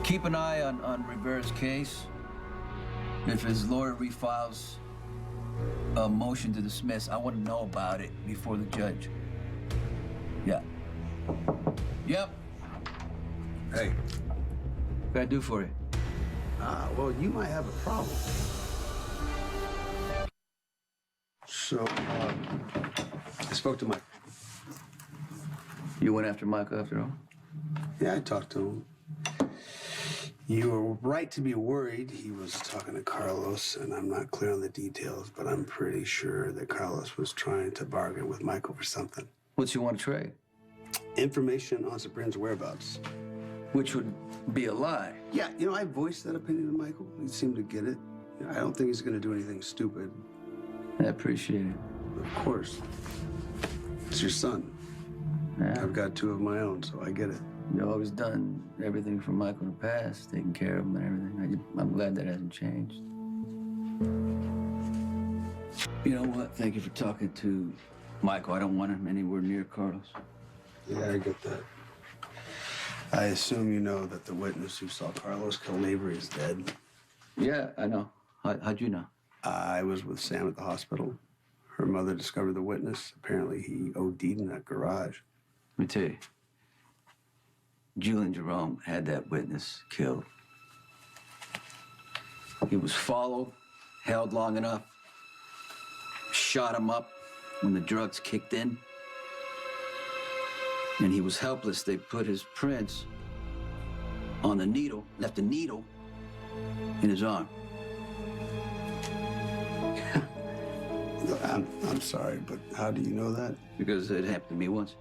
Keep an eye on Rivera's case. If his lawyer refiles a motion to dismiss, I want to know about it before the judge. Yeah. Yep. Hey. What can I do for you? Well, you might have a problem. So, I spoke to Mike. You went after Michael after all? Yeah, I talked to him. You were right to be worried. He was talking to Carlos, and I'm not clear on the details, but I'm pretty sure that Carlos was trying to bargain with Michael for something. What's he want to trade? Information on Sabrina's whereabouts. Which would be a lie. Yeah, you know, I voiced that opinion to Michael. He seemed to get it. You know, I don't think he's going to do anything stupid. I appreciate it. Of course. It's your son. Yeah. I've got two of my own, so I get it. You've always done everything for Michael in the past, taking care of him and everything. I'm glad that hasn't changed. You know what? Thank you for talking to Michael. I don't want him anywhere near Carlos. Yeah, I get that. I assume you know that the witness who saw Carlos kill Avery is dead. Yeah, I know. How'd you know? I was with Sam at the hospital. Her mother discovered the witness. Apparently, he OD'd in that garage. Let me tell you. Julian Jerome had that witness killed. He was followed, held long enough, shot him up when the drugs kicked in. And he was helpless. They put his prints on the needle, left a needle in his arm. I'm sorry, but how do you know that? Because it happened to me once.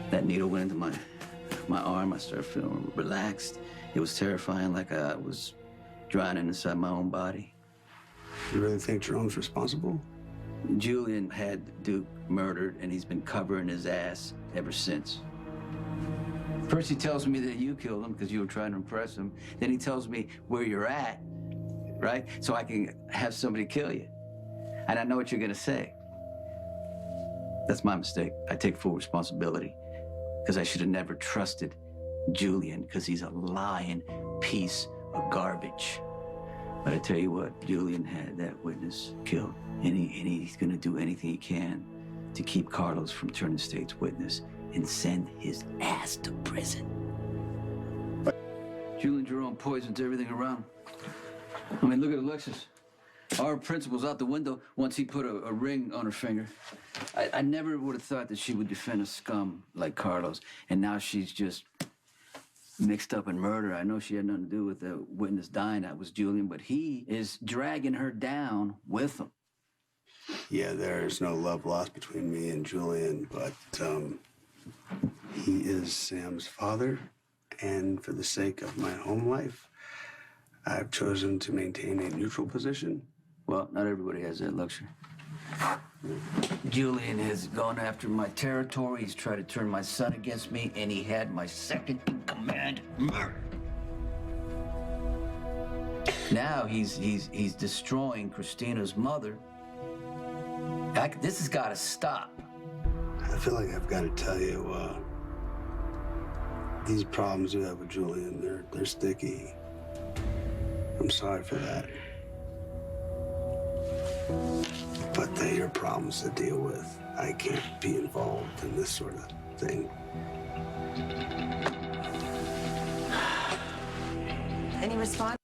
That needle went into my arm. I started feeling relaxed. It was terrifying, like I was drowning inside my own body. You really think Jerome's responsible? Julian had Duke murdered, and he's been covering his ass ever since. First he tells me that you killed him because you were trying to impress him. Then he tells me where you're at, right? So I can have somebody kill you. And I know what you're gonna say. That's my mistake. I take full responsibility because I should have never trusted Julian because he's a lying piece of garbage. But I tell you what, Julian had that witness killed, and he's gonna do anything he can to keep Carlos from turning state's witness and send his ass to prison. Julian Jerome poisons everything around. I mean, look at Alexis. Our principal's out the window once he put a ring on her finger. I never would have thought that she would defend a scum like Carlos, and now she's just mixed up in murder. I know she had nothing to do with the witness dying. That was Julian, but he is dragging her down with him. Yeah, there's no love lost between me and Julian, but he is Sam's father, and for the sake of my home life, I've chosen to maintain a neutral position. Well, not everybody has that luxury. Julian has gone after my territory. He's tried to turn my son against me, and he had my second-in-command murdered. Now he's destroying Christina's mother. This has got to stop. I feel like I've got to tell you, these problems you have with Julian, they're sticky. I'm sorry for that. But they're your problems to deal with. I can't be involved in this sort of thing. Any response?